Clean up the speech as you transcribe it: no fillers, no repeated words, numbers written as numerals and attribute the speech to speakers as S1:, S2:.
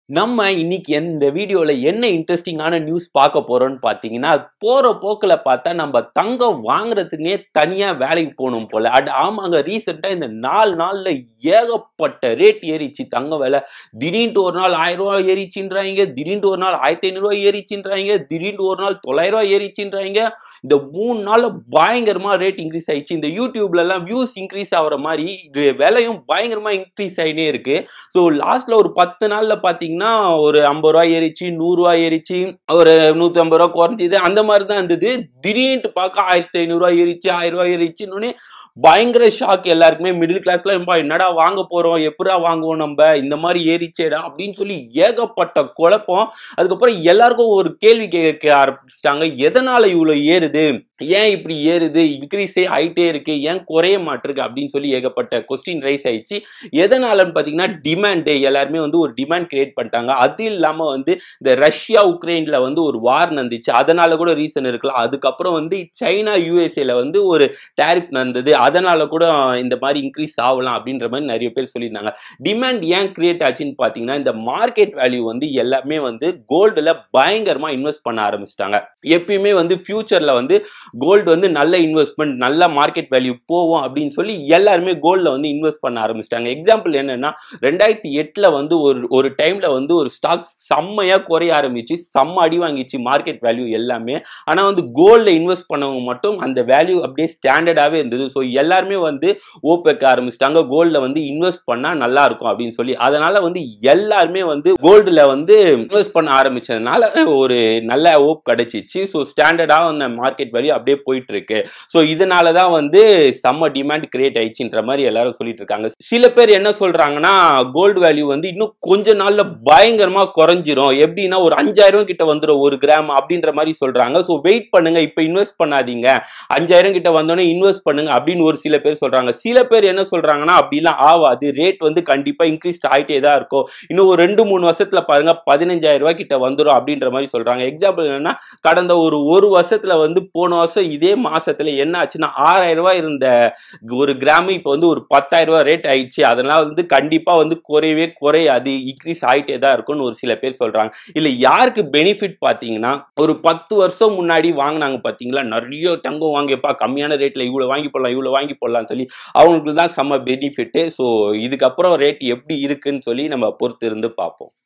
S1: நம்ம இன்னைக்கு இந்த வீடியோல என்ன இன்ட்ரெஸ்டிங்கான நியூஸ் பார்க்க போறோம்னு பாத்தீங்கன்னா, போற போக்குல பார்த்தா நம்ம தங்கம் வாங்குறதுக்குனே தனியா வேலைக்கு போகணும் போல. ஆமாங்க, ரீசெண்டா இந்த 4 நாள்ல ஏகப்பட்ட ரேட் ஏறிச்சு தங்க விலை. திடீர்னு ஒரு நாள் ரூ. 1000 ஏறிச்சுன்றாங்க, திடீர்னு ஒரு நாள் ரூ. 1500 ஏறிச்சுன்றாங்க, திடீர்னு ஒரு நாள் ரூ. 900 ஏறிச்சுன்றாங்க. இந்த 3 நாள்ல பயங்கரமா ரேட் இன்க்ரீஸ் ஆயிடுச்சு. இந்த யூடியூப்ல எல்லாம் வியூஸ் இன்க்ரீஸ் ஆகுற மாதிரி விலையும் பயங்கரமா இன்க்ரீஸ் ஆயினே இருக்கு. ஸோ லாஸ்ட்ல ஒரு 10 நாள்ல பாத்தீங்கன்னா ஒரு ரூ. 50 ஏறிச்சு, ரூ. 100 ஏறிச்சு, ஒரு ரூ. 150 குறைஞ்சிது. அந்த மாதிரி தான் இருந்தது. திடீர்னு பார்க்க ரூ. 1500 ஏறிச்சு, ரூ. 1000 ஏறிச்சுன்னு பயங்கர ஷாக் எல்லாருக்குமே. மிடில் கிளாஸ்ல என்னடா வாங்க போறோம், எப்படா வாங்குவோம், நம்ம இந்த மாதிரி ஏறிச்சேடா அப்படின்னு சொல்லி ஏகப்பட்ட குழப்பம். அதுக்கப்புறம் எல்லாருக்கும் ஒரு கேள்வி கேட்க ஆரம்பிச்சிட்டாங்க, எதனால இவ்வளவு ஏறுது, ஏன் இப்படி ஏறுது, இன்க்ரீஸே ஆயிட்டே இருக்கு, ஏன் குறைய மாட்டிருக்கு அப்படின்னு சொல்லி ஏகப்பட்ட கொஸ்டின் ரைஸ் ஆயிடுச்சு. எதனாலன்னு பாத்தீங்கன்னா டிமாண்ட். எல்லாருமே ஒரு டிமாண்ட் கிரியேட் பண்ணிட்டாங்க. அது இல்லாம இந்த ரஷ்யா உக்ரைன்ல ஒரு வார் நடந்துச்சு, அதனால கூட ரீசன் இருக்கலாம். அதுக்கப்புறம் சைனா யூஎஸ்ஏல ஒரு டேரிஃப் நடந்தது, அதனால கூட இந்த மாதிரி இன்க்ரீஸ் ஆகலாம் அப்படின்ற மாதிரி நிறைய பேர் சொல்லியிருந்தாங்க. டிமாண்ட் ஏன் கிரியேட் ஆச்சுன்னு பாத்தீங்கன்னா, இந்த மார்க்கெட் வேல்யூ எல்லாமே கோல்டுல பயங்கரமா இன்வெஸ்ட் பண்ண ஆரம்பிச்சிட்டாங்க. எப்பயுமே ஃபியூச்சர்ல கோல்டு நல்ல இன்வெஸ்ட்மெண்ட், நல்ல மார்க்கெட் வேல்யூ போவோம் அப்படின்னு சொல்லி எல்லாருமே கோல்ட்ல இன்வெஸ்ட் பண்ண ஆரம்பிச்சிட்டாங்க. எக்ஸாம்பிள் என்னன்னா, 2008ல ஒரு டைம்ல ஒரு ஸ்டாக் செம்மையா குறைய ஆரம்பிச்சு, செம்ம அடி வாங்கிச்சு மார்க்கெட் வேல்யூ எல்லாமே. ஆனா கோல்ட்ல இன்வெஸ்ட் பண்ணவங்க மட்டும் அந்த வேல்யூ அப்படியே ஸ்டாண்டர்டாவே இருந்தது. ஸோ எல்லாருமே ஓப் வைக்க ஆரம்பிச்சிட்டாங்க, கோல்ட்ல இன்வெஸ்ட் பண்ணா நல்லா இருக்கும் அப்படின்னு சொல்லி. அதனால எல்லாருமே கோல்டுல இன்வெஸ்ட் பண்ண ஆரம்பிச்சதுனால ஒரு நல்ல ஓப் கிடைச்சிச்சு. ஸோ ஸ்டாண்டர்டா மார்க்கெட் வேல்யூ அப்படியே போயிட்டு இருக்கு. ஸோ இதனாலதான் செம்ம டிமாண்ட் கிரியேட் ஆயிடுச்சுன்ற மாதிரி எல்லாரும் சொல்லிட்டு இருக்காங்க. சில பேர் என்ன சொல்றாங்கன்னா, கோல்டு வேல்யூ இன்னும் கொஞ்ச நாள்ல பயங்கரமா குறைஞ்சிரும், எப்படின்னா ஒரு 5000 கிட்ட வந்துடும் ஒரு கிராம் அப்படின்ற மாதிரி சொல்றாங்க. ஸோ வெயிட் பண்ணுங்க, இப்ப இன்வெஸ்ட் பண்ணாதீங்க, 5000 கிட்ட வந்தோடனே இன்வெஸ்ட் பண்ணுங்க அப்படின்னு ஒரு சில பேர் சொல்றாங்க. சில பேர் என்ன சொல்றாங்கன்னா, அப்படிலாம் ஆவாது, ரேட் கண்டிப்பா இன்க்ரீஸ் ஆயிட்டே தான் இருக்கும், இன்னும் ஒரு 2-3 வருஷத்துல பாருங்க 15000 கிட்ட வந்துடும் அப்படின்ற மாதிரி சொல்றாங்க. எக்ஸாம்பிள் என்னன்னா, கடந்த ஒரு வருஷத்துல போன வருஷம் இதே மாசத்துல என்ன ஆச்சுன்னா, ரூ. 6000 இருந்த ஒரு கிராம் இப்ப ஒரு 10000 ரேட் ஆயிடுச்சு. அதனால கண்டிப்பா குறையவே குறையாது, இன்க்ரீஸ் ஆயிட்டே தான் இருக்கும்னு ஒரு சில பேர் சொல்றாங்க. இல்ல யாருக்கு பெனிஃபிட் பாத்தீங்கன்னா, ஒரு 10 வருஷம் முன்னாடி வாங்கினாங்க பாத்தீங்களா, நிறைய தங்கம் வாங்கிப்பா, கம்மியான ரேட்ல இவ்வளவு வாங்கி போடலாம், இவ்வளவு வாங்கி போடலாம் சொல்லி, அவங்களுக்கு தான் செம்ம பெனிஃபிட். ஸோ இதுக்கப்புறம் ரேட் எப்படி இருக்குன்னு சொல்லி நம்ம பொறுத்து இருந்து பார்ப்போம்.